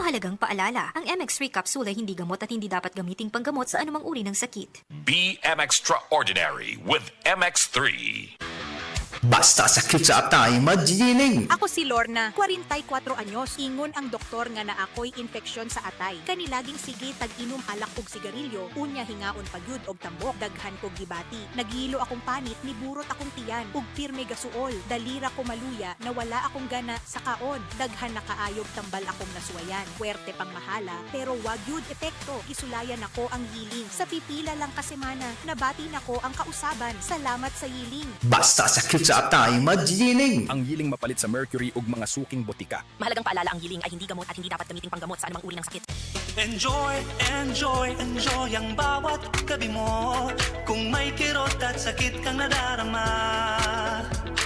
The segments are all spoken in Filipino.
Mahalagang paalala, ang MX3 capsule ay hindi gamot at hindi dapat gamiting panggamot sa anumang uri ng sakit. Be extraordinary with MX3. Basta sakit sa atay, magjiling. Ako si Lorna, 44 anyos. Ingon ang doktor nga na ako'y infeksyon sa atay. Kanilaging sige tag-inom alak og sigarilyo, unya hingaon pagyud og tambok, daghan kog gibati. Naghilo akong panit, niburot akong tiyan, ug pirme gasuol. Dalira ko maluya, nawala akong gana sa kaon. Daghan na kaayog tambal akong nasuwayan. Puwerte pang mahala, pero wag yun epekto. Isulayan ako ang yiling. Sa pipila lang ka semana, nabati nako ang kausaban. Salamat sa yiling. Basta sakit sa atay, magjiling. Ang yiling mapalit sa mercury ug mga suking botika. Mahalagang paalala, ang yiling ay hindi gamot at hindi dapat gamiting panggamot sa anumang uri ng sakit. Enjoy, enjoy, enjoy ang bawat gabi mo. Kung may kirot at sakit kang nadarama,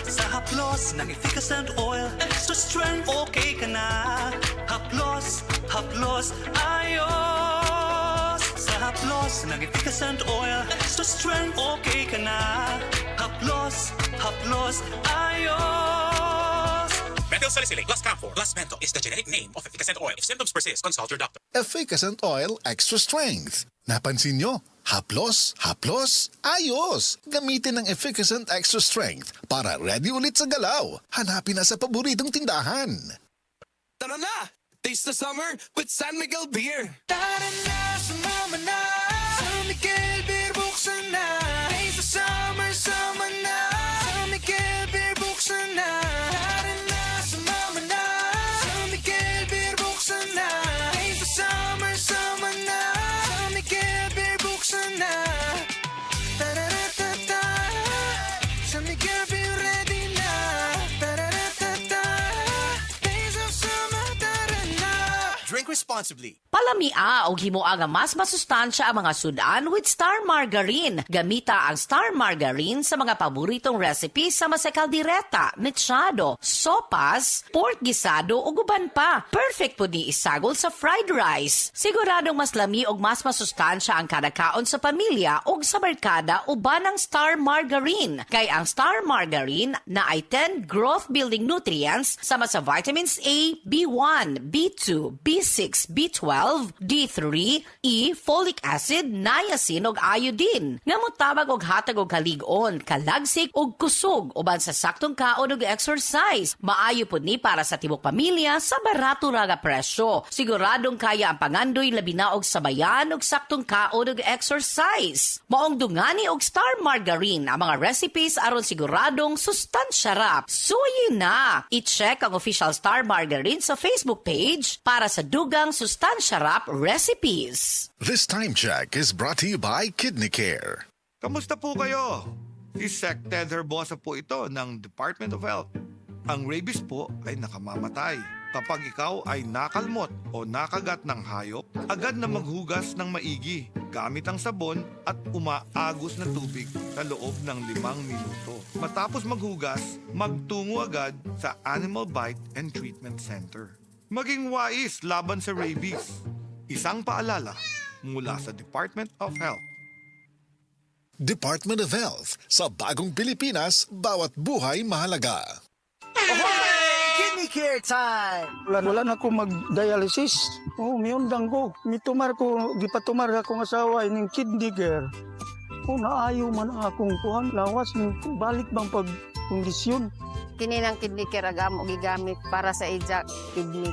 sa haplos ng efficacent oil, extra strength, okay ka na. Haplos, haplos, ayos. Sa haplos ng efficacent oil, extra strength, okay ka na. Haplos, haplos, ayos. Methyl salicylate plus camphor plus menthol is the generic name of efficacent oil. If symptoms persist, consult your doctor. Efficacent Oil Extra Strength. Napansin nyo? Haplos, haplos, ayos! Gamitin ang Efficacent Extra Strength para ready ulit sa galaw. Hanapin na sa paboritong tindahan. Tara na! Taste the summer with San Miguel Beer! Tara na, sumama na. San Miguel Beer, buksan na. Taste the summer, sama na. San Miguel Beer, buksan na. Tara na, sumama na. San Miguel Beer, buksan na. Taste the summer, sama na. San Miguel Beer, buksan na. Tararatata. San Miguel Beer, ready na. Tararatata. Taste of summer, tara na. Drink responsibly. Palamia o himua nga mas masustansya ang mga sudan with Star Margarine. Gamita ang Star Margarine sa mga paboritong recipes sa masekaldireta, mechado, sopas, pork gisado o guban pa. Perfect po ni isagol sa fried rice. Siguradong mas lami o mas masustansya ang kada kaon sa pamilya o sa barkada uban ng Star Margarine. Kay ang Star Margarine na ay 10 growth-building nutrients sama sa vitamins A, B1, B2, B6, B12, D3, E, folic acid, niacin ug iodine. Nga motabag og hatag og kalig-on, kalagsik ug kusog uban sa saktong kaon ug exercise. Maayo pud ni para sa tibok pamilya sa barato ra nga presyo. Siguradong kaya ang pangandoy labi na og sabayan ug saktong kaon ug exercise. Maong dungani og Star Margarine ang mga recipes aron siguradong sustansya rap. Suyi na! I-check ang official Star Margarine sa Facebook page para sa dugang sustansya rap recipes. This time check is brought to you by Kidney Care. Kamusta po kayo? Si Sec Ted Herbosa po ito ng Department of Health. Ang rabies po ay nakamamatay. Kapag ikaw ay nakalmot o nakagat ng hayop, agad na maghugas ng maigi gamit ang sabon at umaagos na tubig sa loob ng 5 minuto. Matapos maghugas, magtungo agad sa Animal Bite and Treatment Center. Maging wais laban sa rabies. Isang paalala mula sa Department of Health. Department of Health. Sa bagong Pilipinas, bawat buhay mahalaga. Kidney Care time! Wala na ako mag-dialysis. May undang ko. Mitumar ko, gipatumar akong asawa ining kidney care. Naayo man akong kuhan. Lawas, balik bang pagkondisyon. Kini ng kidney care agam o gigamit para sa ija kidney.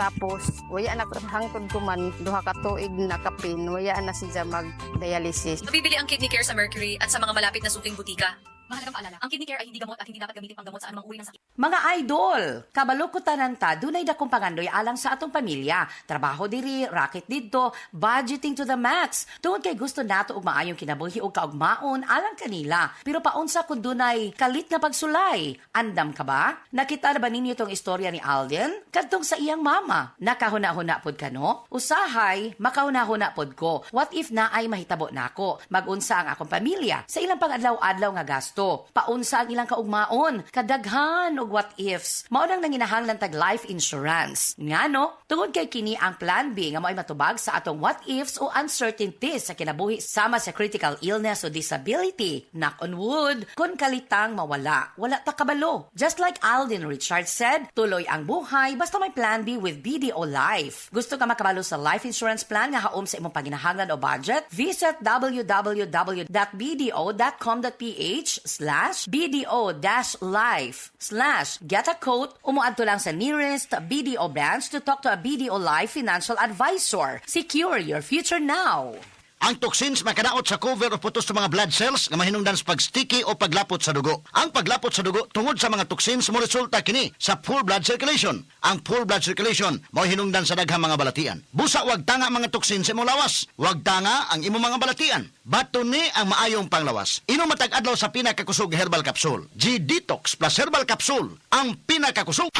Tapos, waya na hangtod ko man, duha ka tuig na kapin, waya na siya mag-dialysis. Mabibili ang Kidney Care sa Mercury at sa mga malapit na suking butika. Mahalagang paalala, ang Kidney Care ay hindi gamot at hindi dapat gamitin panggamot sa anumang uri ng sakit. Mga idol, kabalukutan ta, dunay dakong pangandoy alang sa atong pamilya. Trabaho diri, racket didto, budgeting to the max. Tungod kay gusto nato og maayong kinabuhi og kaugmaon alang kanila. Pero paunsa kun dunay kalit nga pagsulay. Andam ka ba? Nakita na ba ninyo tong istorya ni Alden? Kadtong sa iyang mama. Nakahuna-huna pod kano? Usahay, makahuna-huna pod ko. What if na ay mahitabo nako? Magunsa ang akong pamilya sa ilang pang adlaw-adlaw nga gasto? gusto. Paunsa ang ilang kaugmaon, kadaghan og what ifs. Mao nang nanginahanglan tag life insurance. Ngano, tungod kay kini ang plan B nga mo'y matubag sa atong what ifs o uncertainties sa kinabuhi sama sa critical illness o disability. Knock on wood, kung kalitang mawala, wala ta kabalo. Just like Alden Richards said, tuloy ang buhay basta may plan B with BDO Life. Gusto ka makabalo sa life insurance plan nga haom sa imong panginahanglan o budget? Visit www.bdo.com.ph/BDO-life/get a quote. Umuadto lang sa nearest BDO branch to talk to a BDO Life financial advisor. Secure your future now. Ang toxins makadaot sa cover o putos sa mga blood cells nga mahinungdan sa pag-sticky o paglapot sa dugo. Ang paglapot sa dugo tungod sa mga toxins mo resulta kini sa full blood circulation. Ang full blood circulation mo hinungdan sa daghang mga balatian. Busa wag tanga mga toxins sa imong lawas. Wag tanga ang imong mga balatian. Bato ni ang maayong panglawas. Inom matag adlaw sa pinakakusog herbal capsule. G-Detox plus herbal capsule ang pinakakusog.